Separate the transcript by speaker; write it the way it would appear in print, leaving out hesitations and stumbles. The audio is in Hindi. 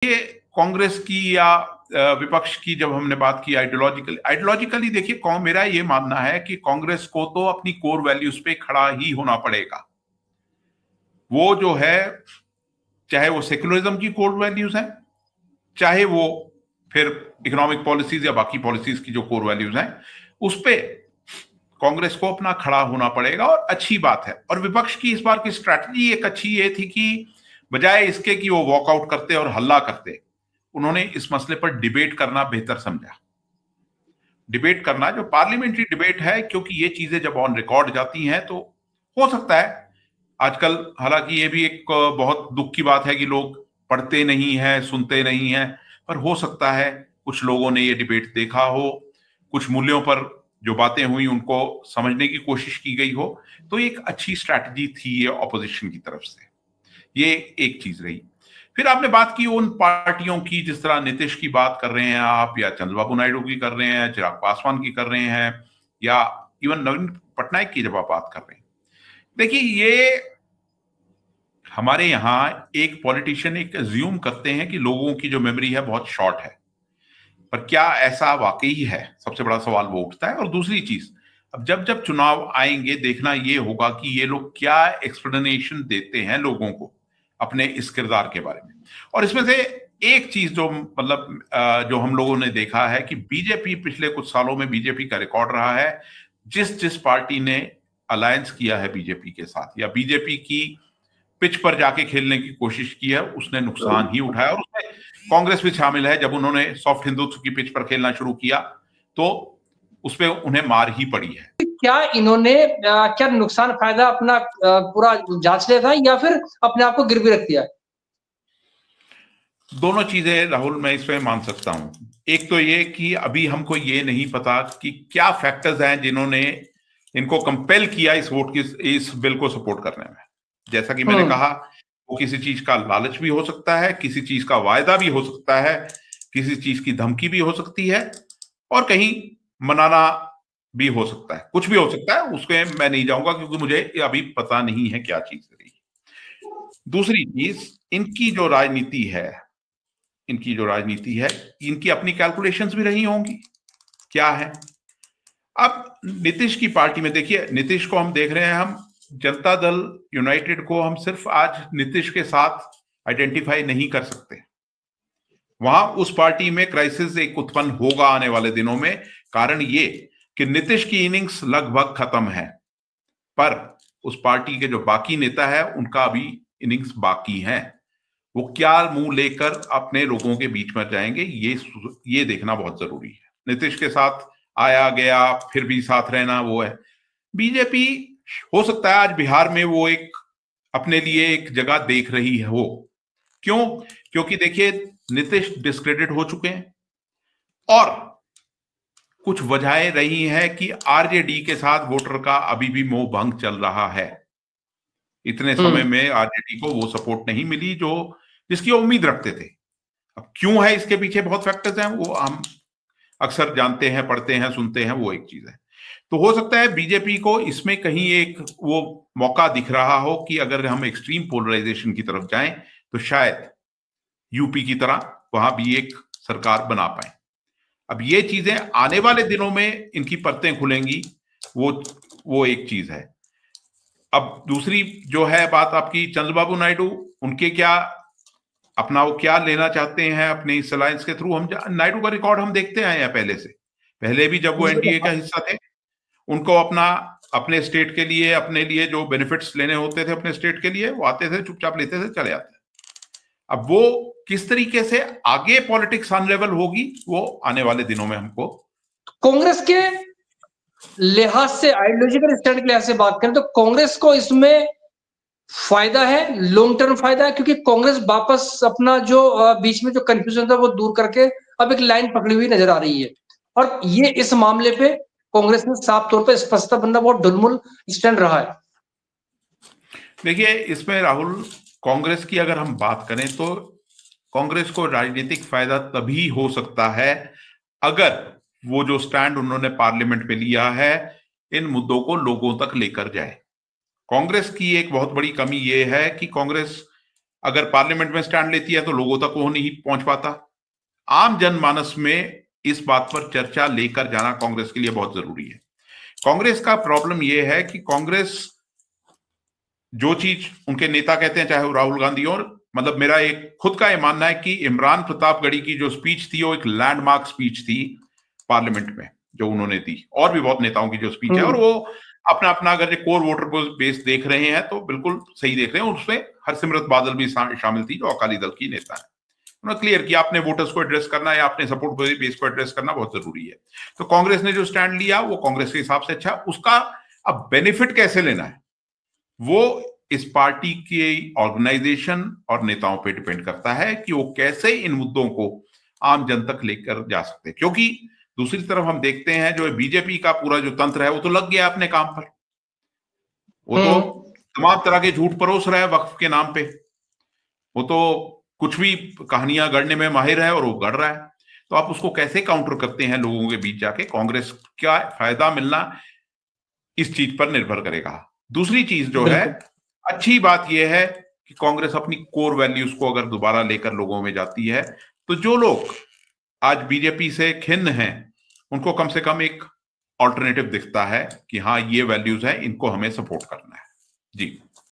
Speaker 1: ये कांग्रेस की या विपक्ष की जब हमने बात की आइडियोलॉजिकली देखिए, मेरा ये मानना है कि कांग्रेस को तो अपनी कोर वैल्यूज पे खड़ा ही होना पड़ेगा। वो जो है, चाहे वो सेक्युलरिज्म की कोर वैल्यूज हैं, चाहे वो फिर इकोनॉमिक पॉलिसीज या बाकी पॉलिसीज की जो कोर वैल्यूज हैं, उस पे कांग्रेस को अपना खड़ा होना पड़ेगा और अच्छी बात है। और विपक्ष की इस बार की स्ट्रैटेजी एक अच्छी ये थी कि बजाय इसके कि वो वॉकआउट करते और हल्ला करते, उन्होंने इस मसले पर डिबेट करना बेहतर समझा। डिबेट करना, जो पार्लियामेंट्री डिबेट है, क्योंकि ये चीजें जब ऑन रिकॉर्ड जाती हैं तो हो सकता है आजकल, हालांकि ये भी एक बहुत दुख की बात है कि लोग पढ़ते नहीं हैं, सुनते नहीं हैं, पर हो सकता है कुछ लोगों ने ये डिबेट देखा हो, कुछ मूल्यों पर जो बातें हुई उनको समझने की कोशिश की गई हो, तो एक अच्छी स्ट्रैटेजी थी ये ऑपोजिशन की तरफ से। ये एक चीज रही। फिर आपने बात की उन पार्टियों की, जिस तरह नीतीश की बात कर रहे हैं आप, या चंद्रबाबू नायडू की कर रहे हैं, चिराग पासवान की कर रहे हैं, या इवन नवीन पटनायक की जब आप बात कर रहे हैं। देखिए, ये हमारे यहां एक पॉलिटिशियन एक अज्यूम करते हैं कि लोगों की जो मेमोरी है बहुत शॉर्ट है, पर क्या ऐसा वाकई है? सबसे बड़ा सवाल वो उठता है। और दूसरी चीज, अब जब जब चुनाव आएंगे, देखना ये होगा कि ये लोग क्या एक्सप्लेनेशन देते हैं लोगों को अपने इस किरदार के बारे में। और इसमें से एक चीज जो मतलब जो हम लोगों ने देखा है कि बीजेपी पिछले कुछ सालों में, बीजेपी का रिकॉर्ड रहा है, जिस जिस पार्टी ने अलायंस किया है बीजेपी के साथ या बीजेपी की पिच पर जाके खेलने की कोशिश की है, उसने नुकसान ही उठाया। और उसमें कांग्रेस भी शामिल है। जब उन्होंने सॉफ्ट हिंदुत्व की पिच पर खेलना शुरू किया तो उसपे उन्हें मार ही पड़ी है।
Speaker 2: क्या इन्होंने क्या नुकसान फायदा अपना पूरा जांच लिया था या फिर अपने आप को गिरवी रख दिया?
Speaker 1: दोनों चीजें राहुल, मैं इसमें मान सकता हूं। एक तो ये कि अभी हमको ये नहीं पता कि क्या फैक्टर्स हैं जिन्होंने इनको कंपेल किया इस वोट की, इस बिल को सपोर्ट करने में। जैसा कि मैंने कहा, वो किसी चीज का लालच भी हो सकता है, किसी चीज का वायदा भी हो सकता है, किसी चीज की धमकी भी हो सकती है, और कहीं मनाना भी हो सकता है, कुछ भी हो सकता है। उसके मैं नहीं जाऊंगा क्योंकि मुझे अभी पता नहीं है क्या चीज रही। दूसरी चीज, इनकी जो राजनीति है, इनकी अपनी कैलकुलेशंस भी रही होंगी। क्या है? अब नीतीश की पार्टी में देखिए, नीतीश को हम देख रहे हैं, हम जनता दल यूनाइटेड को हम सिर्फ आज नीतीश के साथ आइडेंटिफाई नहीं कर सकते। वहां उस पार्टी में क्राइसिस एक उत्पन्न होगा आने वाले दिनों में। कारण ये कि नीतीश की इनिंग्स लगभग खत्म है, पर उस पार्टी के जो बाकी नेता है उनका अभी इनिंग्स बाकी है। वो क्या मुंह लेकर अपने लोगों के बीच में जाएंगे, ये देखना बहुत जरूरी है। नीतीश के साथ आया गया, फिर भी साथ रहना, वो है। बीजेपी हो सकता है आज बिहार में वो एक अपने लिए एक जगह देख रही हो। क्यों? क्योंकि देखिए, नीतीश डिस्क्रेडिट हो चुके हैं और कुछ वजहें रही हैं कि आरजेडी के साथ वोटर का अभी भी मोह भंग चल रहा है। इतने समय में आरजेडी को वो सपोर्ट नहीं मिली जो जिसकी उम्मीद रखते थे। अब क्यों है, इसके पीछे बहुत फैक्टर्स हैं, वो हम अक्सर जानते हैं, पढ़ते हैं, सुनते हैं, वो एक चीज है। तो हो सकता है बीजेपी को इसमें कहीं एक वो मौका दिख रहा हो कि अगर हम एक्सट्रीम पोलराइजेशन की तरफ जाएं तो शायद यूपी की तरह वहां भी एक सरकार बना पाए। अब ये चीजें आने वाले दिनों में इनकी परतें खुलेंगी, वो एक चीज है। अब दूसरी जो है बात आपकी, चंद्रबाबू नायडू, उनके क्या अपना वो क्या लेना चाहते हैं अपने इस अलायंस के थ्रू। हम नायडू का रिकॉर्ड हम देखते आए हैं पहले से, पहले भी जब वो एनडीए का हिस्सा थे, उनको अपने स्टेट के लिए, अपने लिए जो बेनिफिट्स लेने होते थे अपने स्टेट के लिए, वो आते थे, चुपचाप लेते थे, चले आते थे। अब वो किस तरीके से आगे पॉलिटिक्स अनलेवल होगी, वो आने वाले दिनों में हमको।
Speaker 2: कांग्रेस के लिहाज से, आइडियोलॉजिकल स्टैंड के लिहाज से बात करें तो कांग्रेस को इसमें फायदा है, लॉन्ग टर्म फायदा है, क्योंकि कांग्रेस वापस अपना जो बीच में जो कंफ्यूजन था वो दूर करके अब एक लाइन पकड़ी हुई नजर आ रही है। और ये इस मामले पे कांग्रेस ने साफ तौर पे स्पष्टता बनना बहुत ढुलमुल स्टैंड रहा है।
Speaker 1: देखिए, इसमें राहुल, कांग्रेस की अगर हम बात करें तो कांग्रेस को राजनीतिक फायदा तभी हो सकता है अगर वो जो स्टैंड उन्होंने पार्लियामेंट में लिया है, इन मुद्दों को लोगों तक लेकर जाए। कांग्रेस की एक बहुत बड़ी कमी यह है कि कांग्रेस अगर पार्लियामेंट में स्टैंड लेती है तो लोगों तक वो नहीं पहुंच पाता। आम जनमानस में इस बात पर चर्चा लेकर जाना कांग्रेस के लिए बहुत जरूरी है। कांग्रेस का प्रॉब्लम यह है कि कांग्रेस जो चीज उनके नेता कहते हैं, चाहे वो राहुल गांधी, और मतलब मेरा एक खुद का यह मानना है कि इमरान प्रतापगढ़ी की जो स्पीच थी वो एक लैंडमार्क स्पीच थी पार्लियामेंट में जो उन्होंने दी, और भी बहुत नेताओं की जो स्पीच है, और वो अपना अपना अगर कोर वोटर बेस देख रहे हैं तो बिल्कुल सही देख रहे हैं। उसमें हरसिमरत बादल भी शामिल थी जो अकाली दल की नेता है। उन्होंने क्लियर किया अपने वोटर्स को एड्रेस करना या अपने सपोर्ट बेस को एड्रेस करना बहुत जरूरी है। तो कांग्रेस ने जो स्टैंड लिया वो कांग्रेस के हिसाब से अच्छा। उसका अब बेनिफिट कैसे लेना है वो इस पार्टी की ऑर्गेनाइजेशन और नेताओं पे डिपेंड करता है कि वो कैसे इन मुद्दों को आम जन तक लेकर जा सकते हैं। क्योंकि दूसरी तरफ हम देखते हैं जो बीजेपी का पूरा जो तंत्र है वो तो लग गया अपने काम पर, वो तो तमाम तरह के झूठ परोस रहा है वक्फ के नाम पे, वो तो कुछ भी कहानियां गढ़ने में माहिर है और वो गढ़ रहा है। तो आप उसको कैसे काउंटर करते हैं लोगों के बीच जाके, कांग्रेस का फायदा मिलना इस चीज पर निर्भर करेगा। दूसरी चीज जो है, अच्छी बात यह है कि कांग्रेस अपनी कोर वैल्यूज को अगर दोबारा लेकर लोगों में जाती है तो जो लोग आज बीजेपी से खिन्न हैं उनको कम से कम एक ऑल्टरनेटिव दिखता है कि हाँ ये वैल्यूज है, इनको हमें सपोर्ट करना है। जी।